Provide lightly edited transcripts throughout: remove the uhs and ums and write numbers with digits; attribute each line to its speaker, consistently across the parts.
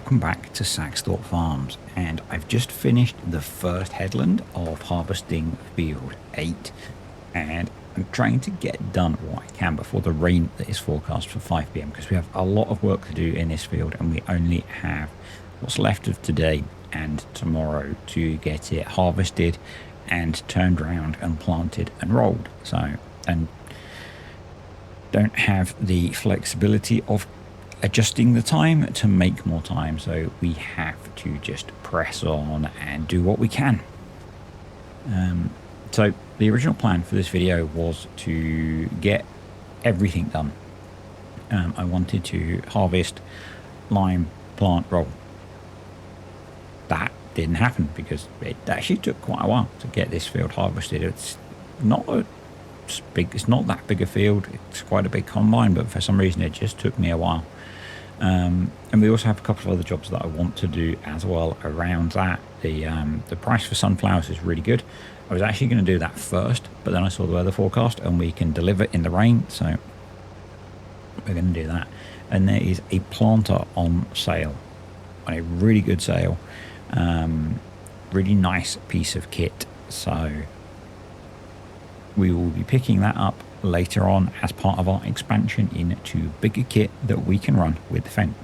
Speaker 1: welcome back to Saxthorpe Farms, and I've just finished the first headland of harvesting field 8, and I'm trying to get done what I can before the rain that is forecast for 5 p.m. because we have a lot of work to do in this field and we only have what's left of today and tomorrow to get it harvested and turned around and planted and rolled. So, and don't have the flexibility of adjusting the time to make more time, so we have to just press on and do what we can. So the original plan for this video was to get everything done. I wanted to harvest, lime, plant, roll. That didn't happen because it actually took quite a while to get this field harvested. It's not that big a field. It's quite a big combine, but for some reason it just took me a while. And we also have a couple of other jobs that I want to do as well around that. The price for sunflowers is really good. I was actually going to do that first, but then I saw the weather forecast and we can deliver in the rain, so we're going to do that. And there is a planter on sale, on a really good sale, really nice piece of kit, so we will be picking that up later on as part of our expansion into bigger kit that we can run with the Fendt.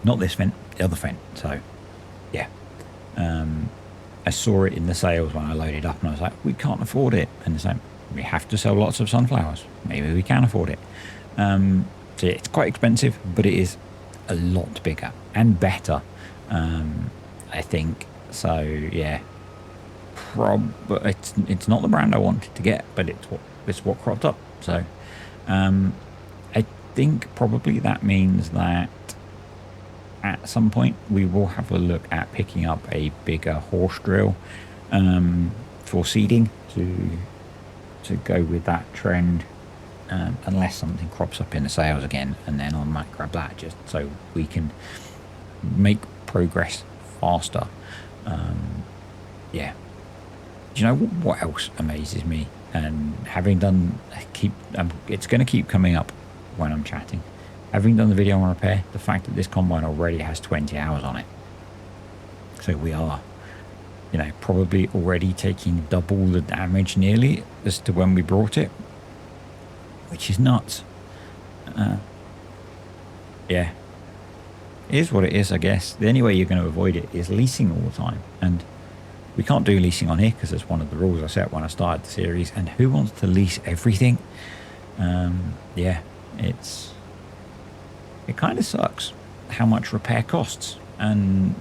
Speaker 1: Not this Fendt, the other Fendt. So yeah, I saw it in the sales when I loaded up and I was like, we can't afford it. And it's like, we have to sell lots of sunflowers. Maybe we can afford it. So it's quite expensive, but it is a lot bigger and better, I think. So yeah, it's not the brand I wanted to get, but it's what cropped up. So I think probably that means that at some point we will have a look at picking up a bigger horse drill for seeding to go with that trend, unless something crops up in the sales again, and then I might grab that just so we can make progress faster. Yeah. Do you know what else amazes me? And having done, it's going to keep coming up when I'm chatting. Having done the video on repair, the fact that this combine already has 20 hours on it. So we are, probably already taking double the damage nearly as to when we brought it, which is nuts. Yeah. It is what it is, I guess. The only way you're going to avoid it is leasing all the time. And we can't do leasing on here because it's one of the rules I set when I started the series. And who wants to lease everything? Yeah, it kind of sucks how much repair costs and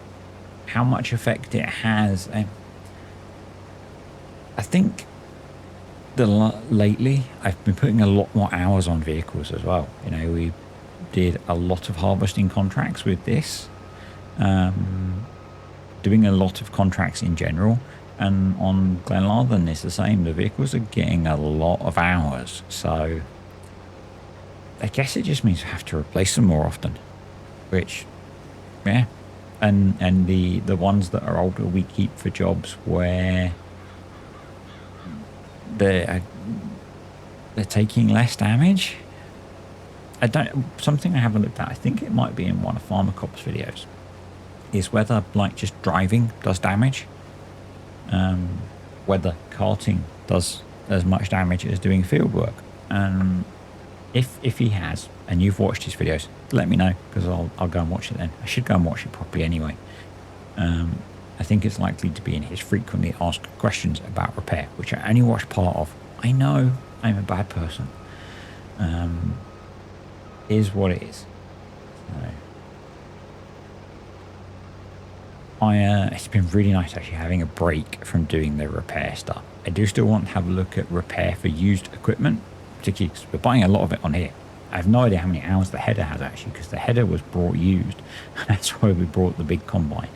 Speaker 1: how much effect it has. I think lately I've been putting a lot more hours on vehicles as well. We did a lot of harvesting contracts with this. Doing a lot of contracts in general, and on Glenlarthen it's the same. The vehicles are getting a lot of hours, so I guess it just means we have to replace them more often, which, yeah, and the ones that are older we keep for jobs where they're taking less damage. Something I haven't looked at, I think it might be in one of Farmer Cop's videos, is whether just driving does damage, whether karting does as much damage as doing field work. If he has, and you've watched his videos, let me know, because I'll go and watch it then. I should go and watch it properly anyway. I think it's likely to be in his frequently asked questions about repair, which I only watched part of. I know I'm a bad person. Is what it is. So, it's been really nice actually having a break from doing the repair stuff. I do still want to have a look at repair for used equipment, particularly because we're buying a lot of it on here. I have no idea how many hours the header has actually, because the header was brought used, and that's why we brought the big combine.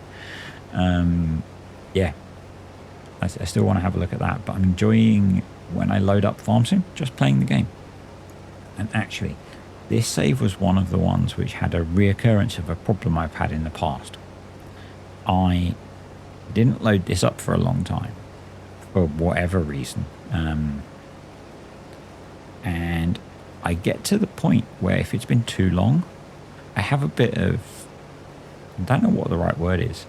Speaker 1: Yeah, I still want to have a look at that, but I'm enjoying when I load up Farm Sim, just playing the game. And actually, this save was one of the ones which had a reoccurrence of a problem I've had in the past. I didn't load this up for a long time, for whatever reason. And I get to the point where if it's been too long, I have a bit of I don't know what the right word is,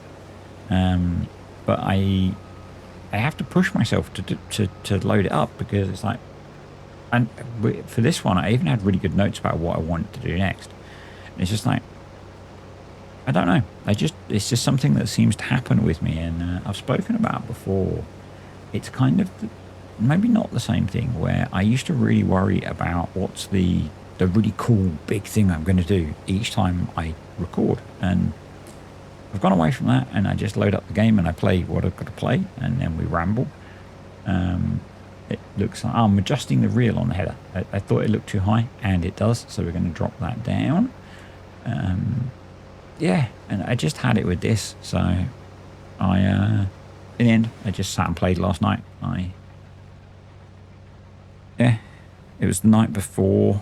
Speaker 1: but I have to push myself to load it up, because it's like, and for this one I even had really good notes about what I wanted to do next. And it's just like, I don't know, it's just something that seems to happen with me, and I've spoken about before. It's kind of maybe not the same thing, where I used to really worry about what's the really cool big thing I'm going to do each time I record, and I've gone away from that, and I just load up the game and I play what I've got to play, and then we ramble. It looks like I'm adjusting the reel on the header. I thought it looked too high, and it does, so we're going to drop that down. Yeah, and I just had it with this, so I in the end I just sat and played last night. Yeah, it was the night before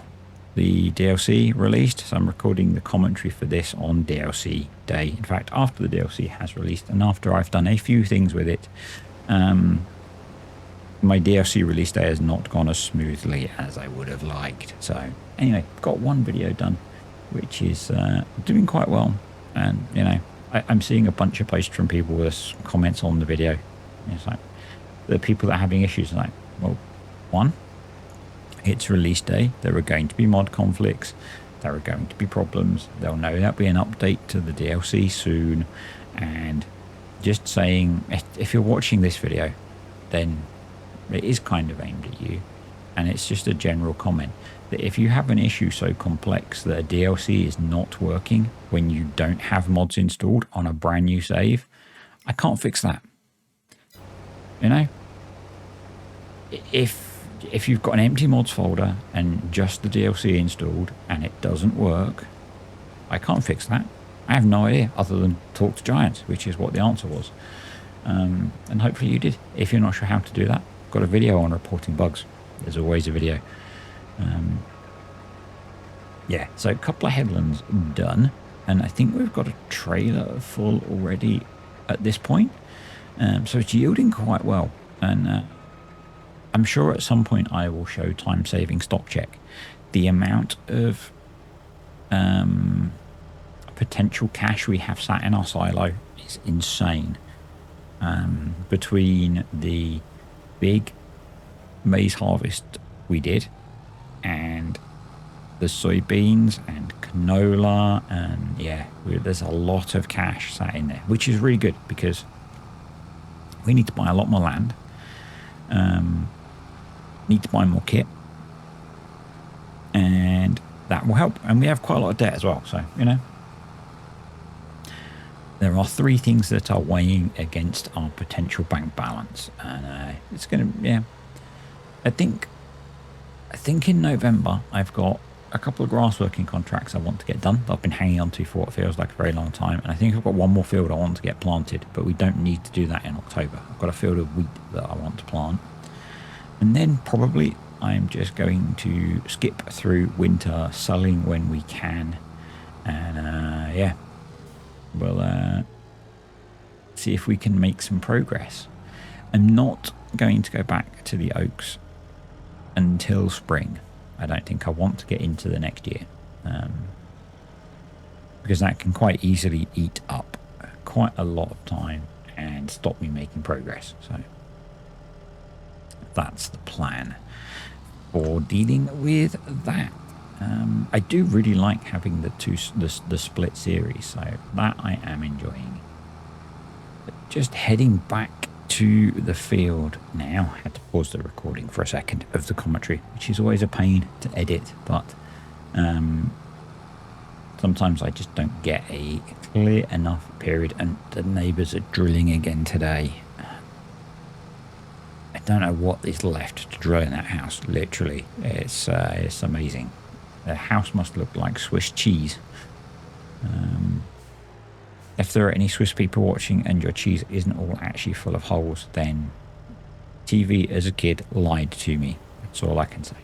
Speaker 1: the DLC released, so I'm recording the commentary for this on DLC day. In fact, after the DLC has released, and after I've done a few things with it. My DLC release day has not gone as smoothly as I would have liked. So anyway, got one video done, which is doing quite well. And, you know, I'm seeing a bunch of posts from people with comments on the video. It's like, the people that are having issues are like, well, one, it's release day. There are going to be mod conflicts. There are going to be problems. They'll know there'll be an update to the DLC soon. And just saying, if you're watching this video, then it is kind of aimed at you. And it's just a general comment that if you have an issue so complex that a DLC is not working when you don't have mods installed on a brand new save, I can't fix that. You know, if you've got an empty mods folder and just the DLC installed and it doesn't work, I can't fix that. I have no idea other than talk to Giants, which is what the answer was. And hopefully you did. If you're not sure how to do that, I've got a video on reporting bugs. There's always a video. Yeah, so a couple of headlands done, and I think we've got a trailer full already at this point. So it's yielding quite well, and I'm sure at some point I will show time-saving stock check. The amount of potential cash we have sat in our silo is insane. Between the big maize harvest we did, and the soybeans and canola, and yeah, there's a lot of cash sat in there, which is really good because we need to buy a lot more land, need to buy more kit, and that will help. And we have quite a lot of debt as well, so you know, there are three things that are weighing against our potential bank balance, and it's gonna, yeah, I think in November I've got a couple of grass working contracts I want to get done that I've been hanging on to for what feels like a very long time, and I think I've got one more field I want to get planted, but we don't need to do that in October. I've got a field of wheat that I want to plant, and then probably I'm just going to skip through winter, selling when we can, and yeah, we'll see if we can make some progress. I'm not going to go back to the oaks until spring. I don't think I want to get into the next year, because that can quite easily eat up quite a lot of time and stop me making progress. So that's the plan for dealing with that. I do really like having the split series, so that I am enjoying. But just heading back to the field now. I had to pause the recording for a second of the commentary, which is always a pain to edit, but sometimes I just don't get a clear enough period, and the neighbours are drilling again today. I don't know what is left to drill in that house. Literally, it's amazing. The house must look like Swiss cheese. If there are any Swiss people watching and your cheese isn't all actually full of holes, then TV as a kid lied to me. That's all I can say.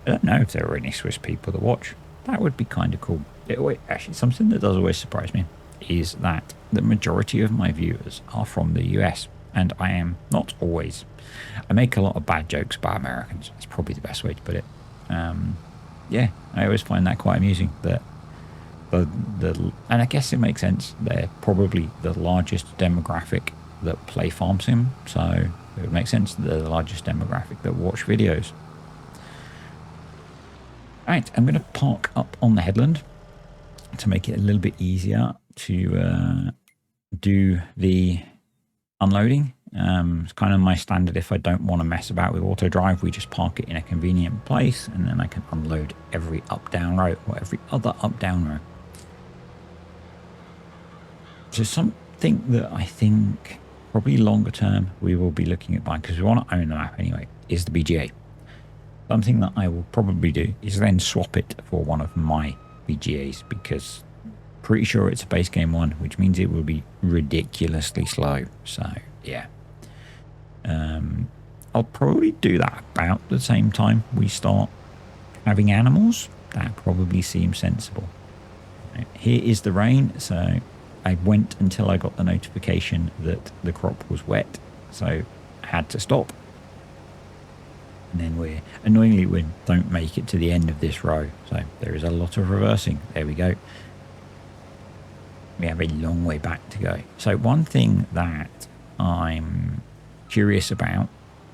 Speaker 1: I don't know if there are any Swiss people that watch. That would be kind of cool. Actually, something that does always surprise me is that the majority of my viewers are from the US, and I am not always. I make a lot of bad jokes about Americans. That's probably the best way to put it. Yeah, I always find that quite amusing, that and I guess it makes sense. They're probably the largest demographic that play farm sim, so it would make sense that they're the largest demographic that watch videos. Right, I'm going to park up on the headland to make it a little bit easier to do the unloading. It's kind of my standard. If I don't want to mess about with auto drive, we just park it in a convenient place, and then I can unload every up-down row or every other up-down row. So something that I think probably longer term we will be looking at buying, because we want to own the map anyway, is the BGA. Something that I will probably do is then swap it for one of my BGAs, because pretty sure it's a base game one, which means it will be ridiculously slow. So yeah, I'll probably do that about the same time we start having animals. That probably seems sensible. Here is the rain, so I went until I got the notification that the crop was wet, so I had to stop. And then we don't make it to the end of this row, so there is a lot of reversing. There we go. We have a long way back to go. So one thing that I'm curious about,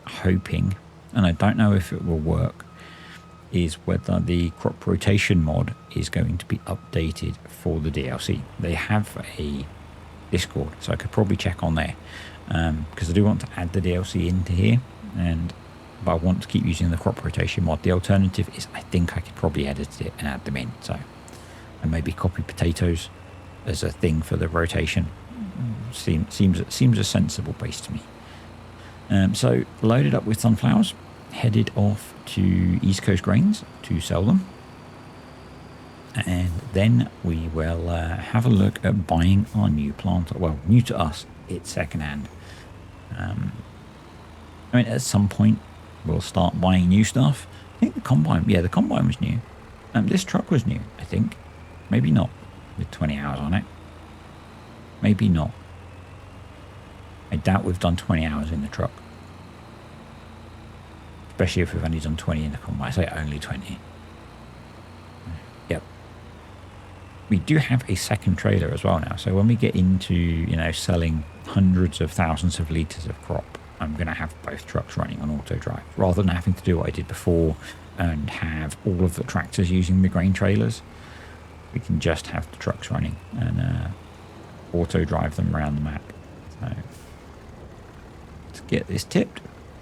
Speaker 1: hoping, and I don't know if it will work, is whether the crop rotation mod is going to be updated for the DLC. They have a Discord, so I could probably check on there, because I do want to add the DLC into here, but I want to keep using the crop rotation mod. The alternative is I think I could probably edit it and add them in, so and maybe copy potatoes as a thing for the rotation. Seems a sensible base to me. So loaded up with sunflowers, headed off to East Coast Grains to sell them, and then we will have a look at buying our new planter. Well, new to us, it's secondhand. I mean, at some point we'll start buying new stuff. I think the combine was new. This truck was new, I think. Maybe not with 20 hours on it. Maybe not. I doubt we've done 20 hours in the truck. Especially if we've only done 20 in the combine. I say only 20. Yep. We do have a second trailer as well now. So when we get into, selling hundreds of thousands of litres of crop, I'm going to have both trucks running on auto drive, rather than having to do what I did before and have all of the tractors using the grain trailers. We can just have the trucks running and auto drive them around the map. So let's get this tipped.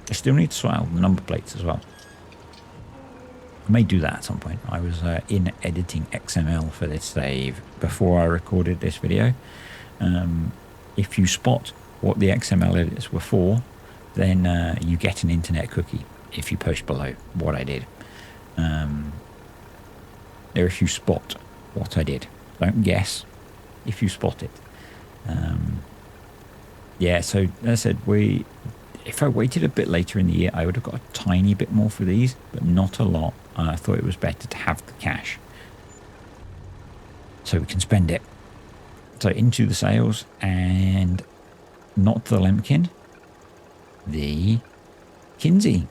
Speaker 1: I still need to sort out the number plates as well. I may do that at some point. I was in editing XML for this save before I recorded this video. If you spot what the XML edits were for, then you get an internet cookie if you post below what I did. If you spot what I did. Don't guess, if you spot it. Yeah, so as I said, if I waited a bit later in the year, I would have got a tiny bit more for these, but not a lot. And I thought it was better to have the cash so we can spend it. So into the sales, and not the Lemkin, the Kinsey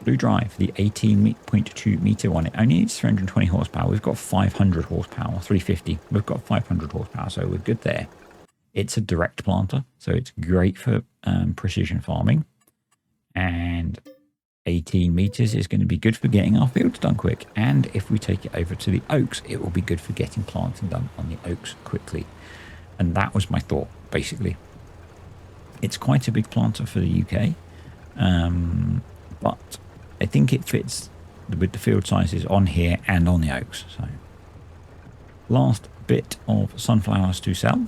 Speaker 1: Blue Drive, the 18.2 meter one. It only needs 320 horsepower. We've got 500 horsepower, 350. We've got 500 horsepower, so we're good there. It's a direct planter, so it's great for precision farming. And 18 meters is going to be good for getting our fields done quick. And if we take it over to the oaks, it will be good for getting planting done on the oaks quickly. And that was my thought, basically. It's quite a big planter for the UK, but I think it fits with the field sizes on here and on the oaks. So last bit of sunflowers to sell.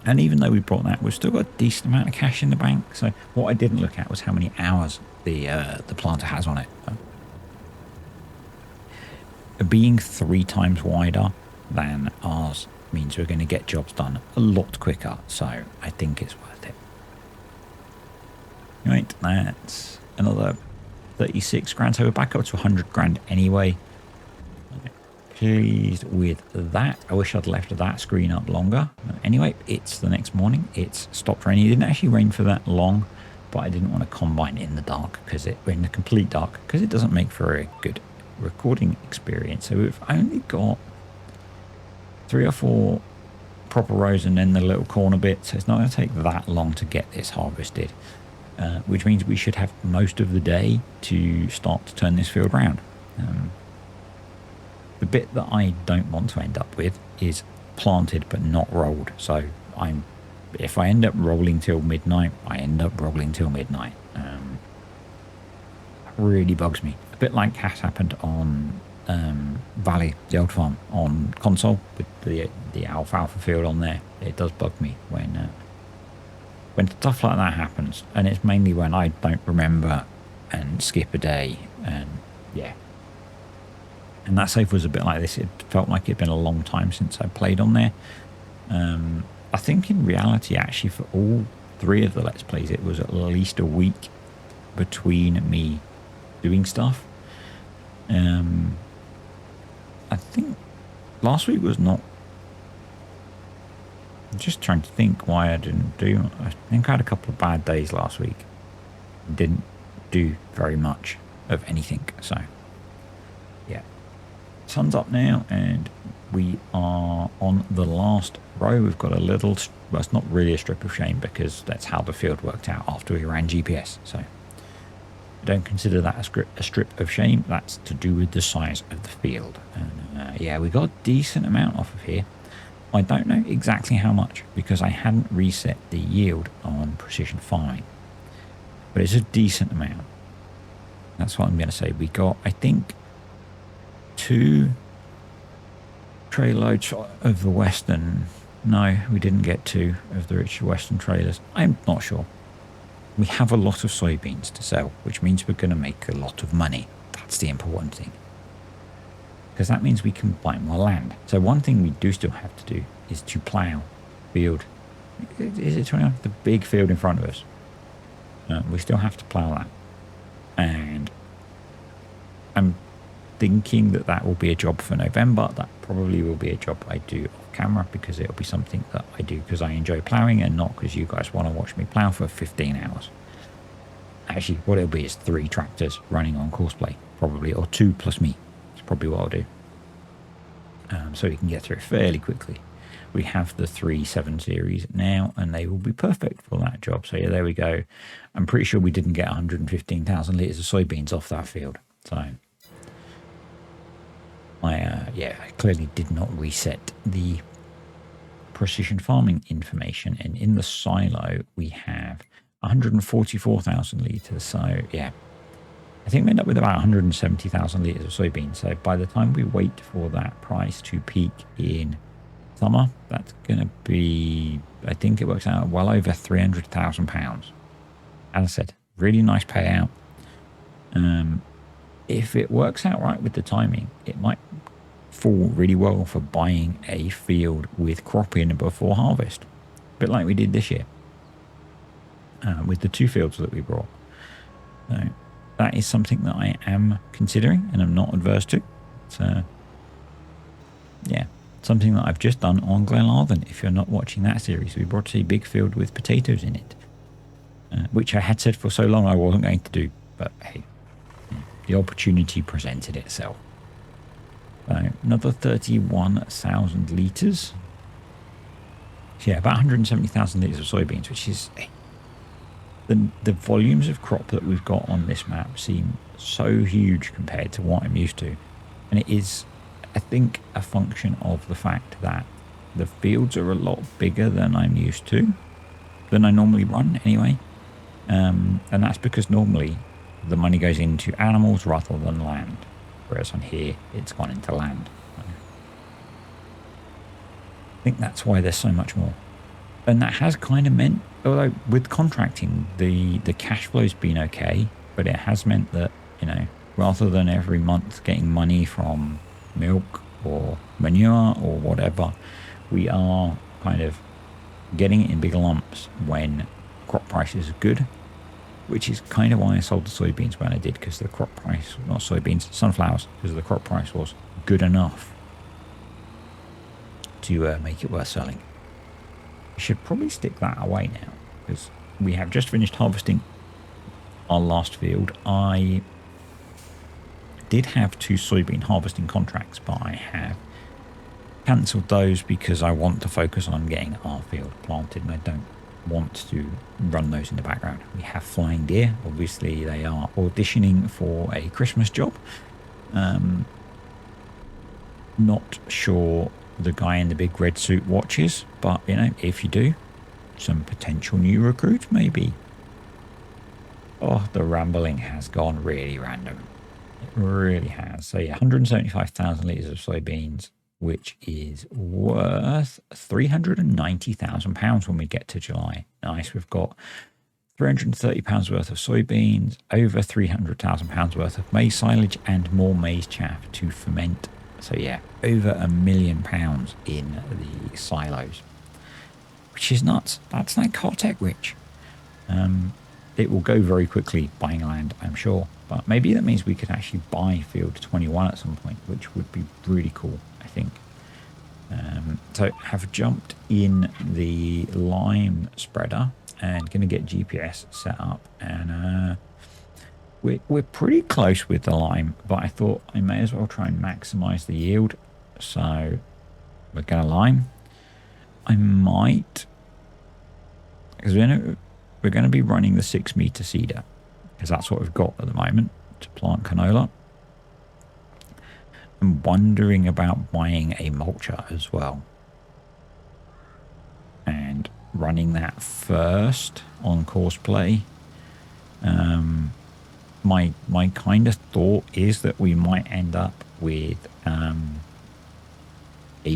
Speaker 1: And even though we brought that, we've still got a decent amount of cash in the bank. So what I didn't look at was how many hours the planter has on it. Being 3 times wider than ours means we're going to get jobs done a lot quicker. So I think it's worth it. Right, that's another 36 grand. So we're back up to 100 grand anyway. Pleased with that. I wish I'd left that screen up longer. Anyway, it's the next morning. It's stopped raining. It didn't actually rain for that long, but I didn't want to combine in the dark, because in the complete dark, because it doesn't make for a good recording experience. So we've only got 3 or 4 proper rows and then the little corner bit. So it's not going to take that long to get this harvested, which means we should have most of the day to start to turn this field round. The bit that I don't want to end up with is planted but not rolled. So if I end up rolling till midnight, I end up rolling till midnight. That really bugs me. A bit like has happened on Valley, the old farm, on console with the alfalfa field on there. It does bug me when stuff like that happens, and it's mainly when I don't remember and skip a day, and yeah. And that save was a bit like this. It felt like it'd been a long time since I played on there. I think in reality, actually, for all 3 of the Let's Plays, it was at least a week between me doing stuff. I think last week was not... I'm just trying to think why I didn't do... I think I had a couple of bad days last week. Didn't do very much of anything, so yeah. Sun's up now and we are on the last row. We've got a little... Well, it's not really a strip of shame because that's how the field worked out after we ran GPS, so I don't consider that a strip of shame. That's to do with the size of the field. And yeah, we got a decent amount off of here. I don't know exactly how much because I hadn't reset the yield on precision farming, but it's a decent amount. That's what I'm going to say. We got, I think, 2 tray loads of the Western. No, we didn't get 2 of the rich Western trailers. I'm not sure. We have a lot of soybeans to sell, which means we're going to make a lot of money. That's the important thing. Because that means we can buy more land. So one thing we do still have to do is to plough field. Is it 20? The big field in front of us. We still have to plough that. And I'm thinking that that will be a job for November. That probably will be a job I do off camera because it'll be something that I do because I enjoy ploughing and not because you guys want to watch me plough for 15 hours. Actually, what it'll be is 3 tractors running on courseplay, probably, or 2 plus me. That's probably what I'll do. So we can get through it fairly quickly. We have the 3.7 series now, and they will be perfect for that job. So yeah, there we go. I'm pretty sure we didn't get 115,000 litres of soybeans off that field. So I clearly did not reset the precision farming information. And in the silo, we have 144,000 litres. So yeah, I think we end up with about 170,000 litres of soybeans. So by the time we wait for that price to peak in summer, that's going to be, I think it works out well over £300,000. As I said, really nice payout. If it works out right with the timing, it might fall really well for buying a field with crop in before harvest, a bit like we did this year with the 2 fields that we brought. So that is something that I am considering and I'm not adverse to. So yeah, something that I've just done on Glenarthen. If you're not watching that series, we brought a big field with potatoes in it, which I had said for so long I wasn't going to do, but hey, the opportunity presented itself. So another 31,000 litres. So yeah, about 170,000 litres of soybeans, which is the volumes of crop that we've got on this map seem so huge compared to what I'm used to. And it is, I think, a function of the fact that the fields are a lot bigger than I'm used to, than I normally run anyway. And that's because normally the money goes into animals rather than land, whereas on here it's gone into land. I think that's why there's so much more. And that has kind of meant, although with contracting the cash flow's been okay, but it has meant that, you know, rather than every month getting money from milk or manure or whatever, we are kind of getting it in big lumps when crop prices are good, which is kind of why I sold the soybeans when I did, because the crop price, not soybeans, sunflowers, because the crop price was good enough to make it worth selling. We should probably stick that away now, because we have just finished harvesting our last field. I did have 2 soybean harvesting contracts, but I have cancelled those because I want to focus on getting our field planted, and I don't want to run those in the background. We have flying deer. Obviously, they are auditioning for a Christmas job. Not sure the guy in the big red suit watches, but you know, if you do, some potential new recruits maybe. Oh, the rambling has gone really random. It really has. So yeah, 175,000 litres of soybeans, which is worth £390,000 when we get to July. Nice. We've got £330 worth of soybeans, over £300,000 worth of maize silage, and more maize chaff to ferment. So yeah, over £1 million in the silos, which is nuts. That's like hot tech rich. It will go very quickly buying land, I'm sure. But maybe that means we could actually buy Field 21 at some point, which would be really cool, I think. So have jumped in the lime spreader and going to get GPS set up. And we're pretty close with the lime, but I thought I may as well try and maximize the yield. So we're going to lime. I might, because we're going to be running the 6-meter seeder, because that's what we've got at the moment to plant canola. I'm wondering about buying a mulcher as well and running that first on course play. My kind of thought is that we might end up with a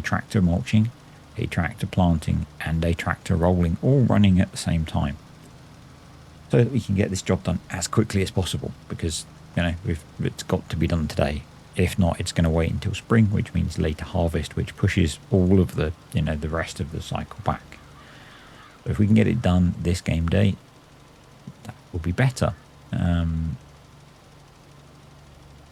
Speaker 1: tractor mulching, a tractor planting, and a tractor rolling all running at the same time, so that we can get this job done as quickly as possible, because you know it's got to be done today. If not, it's going to wait until spring, which means later harvest, which pushes all of the the rest of the cycle back. So if we can get it done this game day, that will be better.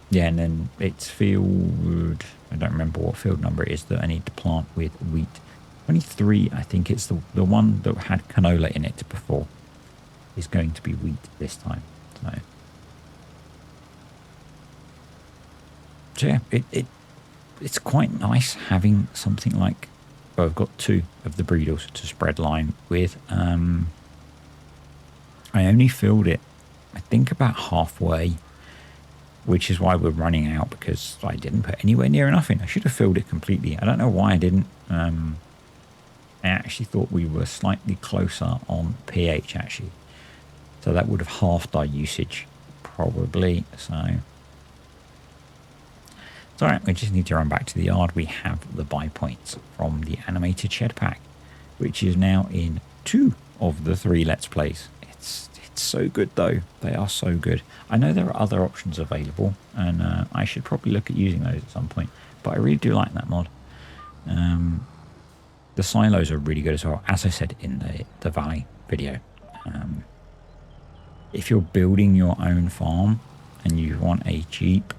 Speaker 1: Yeah, and then it's field, I don't remember what field number it is that I need to plant with wheat. 23, I think it's the one that had canola in it before, is going to be wheat this time. So yeah, it's quite nice having something like, well, I've got 2 of the bredals to spread lime with. I only filled it, I think, about halfway, which is why we're running out, because I didn't put anywhere near enough in. I should have filled it completely. I don't know why I didn't. I actually thought we were slightly closer on pH, actually. So that would have halved our usage, probably. So it's all right. We just need to run back to the yard. We have the buy points from the animated shed pack, which is now in 2 of the 3 Let's Plays. It's so good, though. They are so good. I know there are other options available, and I should probably look at using those at some point, but I really do like that mod. The silos are really good as well, as I said in the Valley video. If you're building your own farm and you want a cheap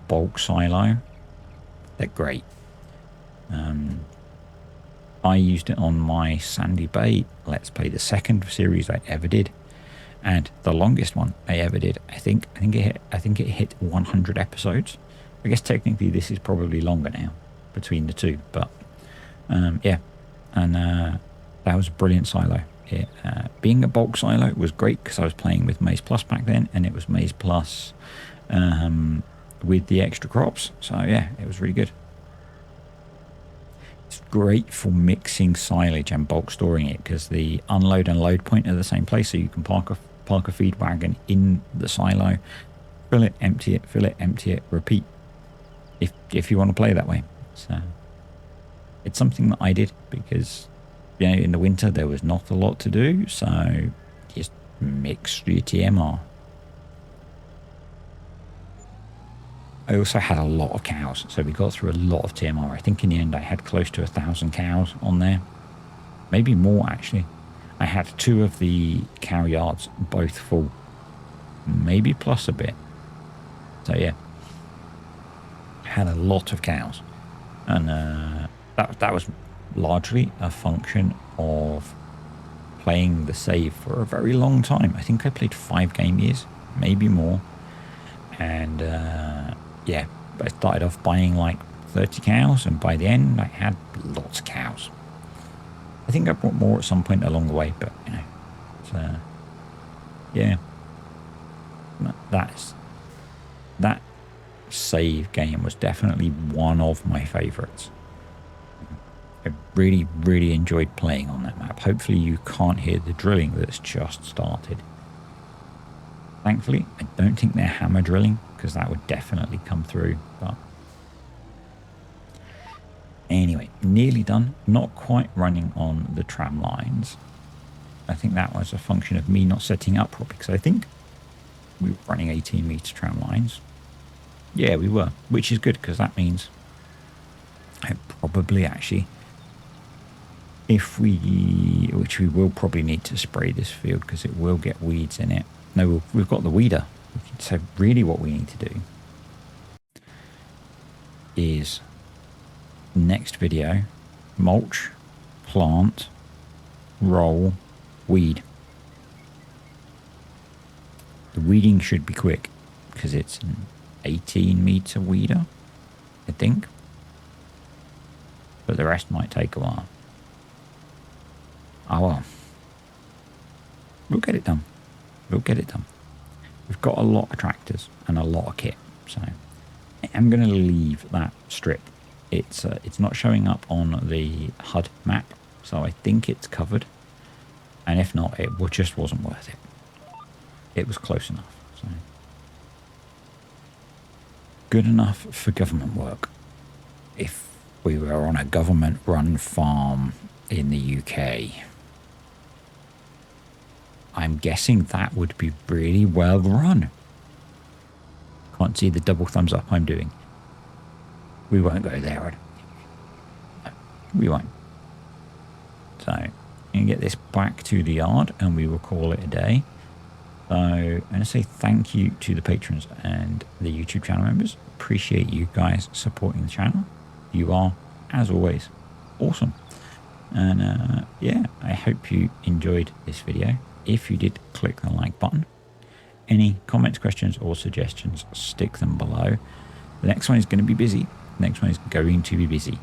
Speaker 1: bulk silo, they're great. I used it on my Sandy Bay Let's Play, the second series I ever did, and the longest one I ever did. I think it hit 100 episodes. I guess technically this is probably longer now between the 2, but yeah, and that was a brilliant silo. Being a bulk silo was great because I was playing with Maize Plus back then, and it was Maize Plus with the extra crops. So yeah, it was really good. It's great for mixing silage and bulk storing it, because the unload and load point are the same place, so you can park a feed wagon in the silo, fill it, empty it, repeat, if you want to play that way. So it's something that I did because in the winter there was not a lot to do, so just mix your TMR. I also had a lot of cows, so we got through a lot of TMR. I think in the end I had close to 1,000 cows on there, maybe more actually. I had 2 of the cow yards both full, maybe plus a bit. So yeah, had a lot of cows, and that was largely a function of playing the save for a very long time. I think I played 5 game years, maybe more, and yeah, I started off buying like 30 cows, and by the end I had lots of cows. I think I brought more at some point along the way, but you know, it's, yeah, that save game was definitely one of my favorites. I really, really enjoyed playing on that map. Hopefully you can't hear the drilling that's just started. Thankfully, I don't think they're hammer drilling, because that would definitely come through. But anyway, nearly done. Not quite running on the tram lines. I think that was a function of me not setting up properly, because I think we were running 18-meter tram lines. Yeah, we were, which is good, because that means I probably actually, if we, which we will probably need to spray this field because it will get weeds in it. No, we've got the weeder. So really what we need to do is next video, mulch, plant, roll, weed. The weeding should be quick because it's an 18-meter weeder, I think. But the rest might take a while. Oh well. We'll get it done. We'll get it done. We've got a lot of tractors and a lot of kit, so I'm going to leave that strip. It's not showing up on the HUD map, so I think it's covered. And if not, it just wasn't worth it. It was close enough. So good enough for government work. If we were on a government-run farm in the UK, I'm guessing that would be really well run. Can't see the double thumbs up I'm doing. We won't go there. No, we won't. So I'm going to get this back to the yard and we will call it a day. So I'm going to say thank you to the patrons and the YouTube channel members. Appreciate you guys supporting the channel. You are, as always, awesome. And yeah, I hope you enjoyed this video. If you did, click the like button. Any comments, questions, or suggestions, stick them below. The next one is going to be busy. The next one is going to be busy,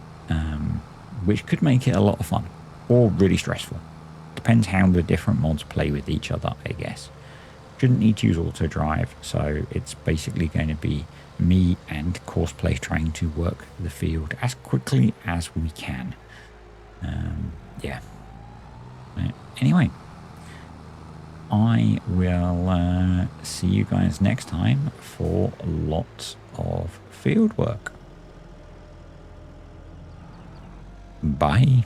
Speaker 1: which could make it a lot of fun or really stressful. Depends how the different mods play with each other, I guess. Shouldn't need to use auto drive, so it's basically going to be me and Courseplay trying to work the field as quickly as we can. Yeah. Anyway, I will see you guys next time for lots of field work. Bye.